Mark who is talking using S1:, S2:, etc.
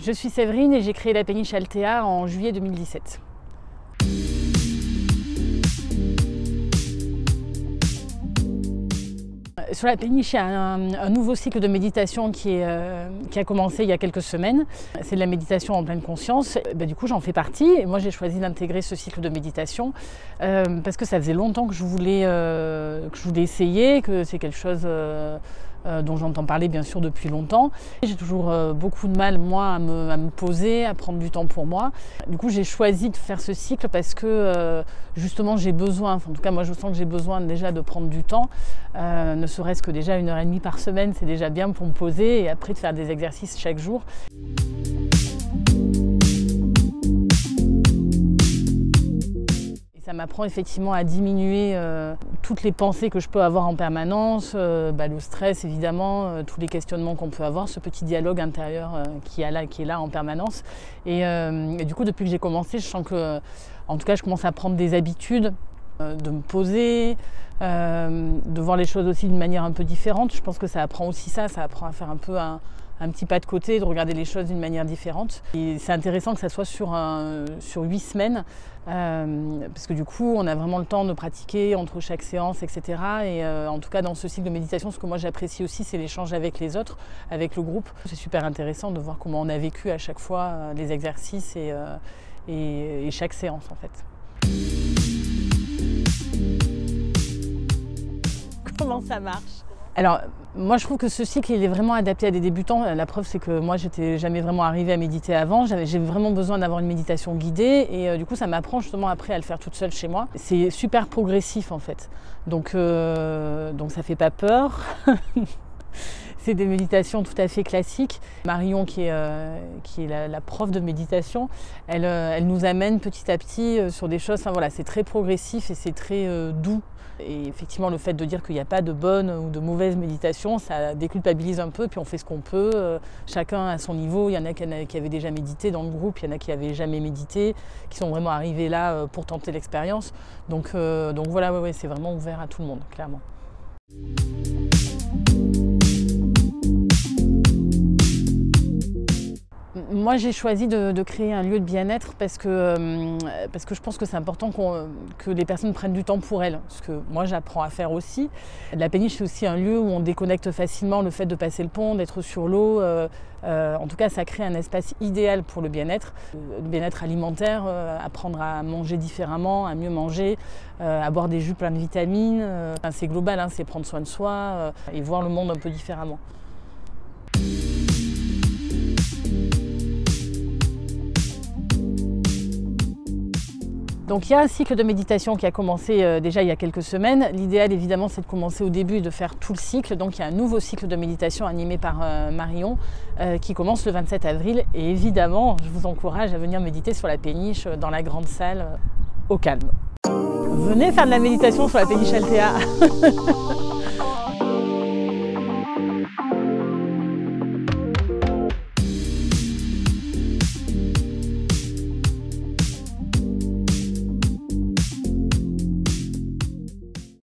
S1: Je suis Séverine et j'ai créé la péniche Altea en juillet 2017. Sur la péniche, il y a un nouveau cycle de méditation qui a commencé il y a quelques semaines. C'est de la méditation en pleine conscience. Du coup, j'en fais partie. Et moi, j'ai choisi d'intégrer ce cycle de méditation parce que ça faisait longtemps que je voulais essayer, que c'est quelque chose dont j'entends parler bien sûr depuis longtemps. J'ai toujours beaucoup de mal, moi, à me poser, à prendre du temps pour moi. Du coup, j'ai choisi de faire ce cycle parce que justement, j'ai besoin, en tout cas, moi, je sens que j'ai besoin déjà de prendre du temps, ne serait-ce que déjà 1h30 par semaine, c'est déjà bien pour me poser et après de faire des exercices chaque jour. Ça m'apprend effectivement à diminuer toutes les pensées que je peux avoir en permanence, le stress évidemment, tous les questionnements qu'on peut avoir, ce petit dialogue intérieur qui est là en permanence. Et du coup, depuis que j'ai commencé, je sens que, en tout cas, je commence à prendre des habitudes, de me poser, de voir les choses aussi d'une manière un peu différente. Je pense que ça apprend aussi ça apprend à faire un peu un petit pas de côté, de regarder les choses d'une manière différente. Et c'est intéressant que ça soit sur 8 semaines, parce que du coup, on a vraiment le temps de pratiquer entre chaque séance, etc. Et en tout cas, dans ce cycle de méditation, ce que moi j'apprécie aussi, c'est l'échange avec les autres, avec le groupe. C'est super intéressant de voir comment on a vécu à chaque fois les exercices et chaque séance, en fait. Comment ça marche ? Alors, moi je trouve que ce cycle il est vraiment adapté à des débutants. La preuve c'est que moi j'étais jamais vraiment arrivée à méditer avant. J'ai vraiment besoin d'avoir une méditation guidée et du coup ça m'apprend justement après à le faire toute seule chez moi. C'est super progressif en fait. Donc ça fait pas peur. C'est des méditations tout à fait classiques. Marion, qui est la prof de méditation, elle nous amène petit à petit sur des choses. Enfin, voilà, c'est très progressif et c'est très doux. Et effectivement, le fait de dire qu'il n'y a pas de bonne ou de mauvaise méditation, ça déculpabilise un peu, puis on fait ce qu'on peut, chacun à son niveau. Il y en a qui avaient déjà médité dans le groupe, il y en a qui n'avaient jamais médité, qui sont vraiment arrivés là pour tenter l'expérience. Donc voilà, ouais, c'est vraiment ouvert à tout le monde, clairement. Moi, j'ai choisi de créer un lieu de bien-être parce que je pense que c'est important que les personnes prennent du temps pour elles. Ce que moi, j'apprends à faire aussi. La péniche, c'est aussi un lieu où on déconnecte facilement. Le fait de passer le pont, d'être sur l'eau, en tout cas, ça crée un espace idéal pour le bien-être. Le bien-être alimentaire, apprendre à manger différemment, à mieux manger, à boire des jus pleins de vitamines. C'est global, hein, c'est prendre soin de soi et voir le monde un peu différemment. Donc il y a un cycle de méditation qui a commencé déjà il y a quelques semaines. L'idéal évidemment c'est de commencer au début et de faire tout le cycle. Donc il y a un nouveau cycle de méditation animé par Marion qui commence le 27 avril. Et évidemment je vous encourage à venir méditer sur la péniche dans la grande salle au calme. Venez faire de la méditation sur la péniche Altea.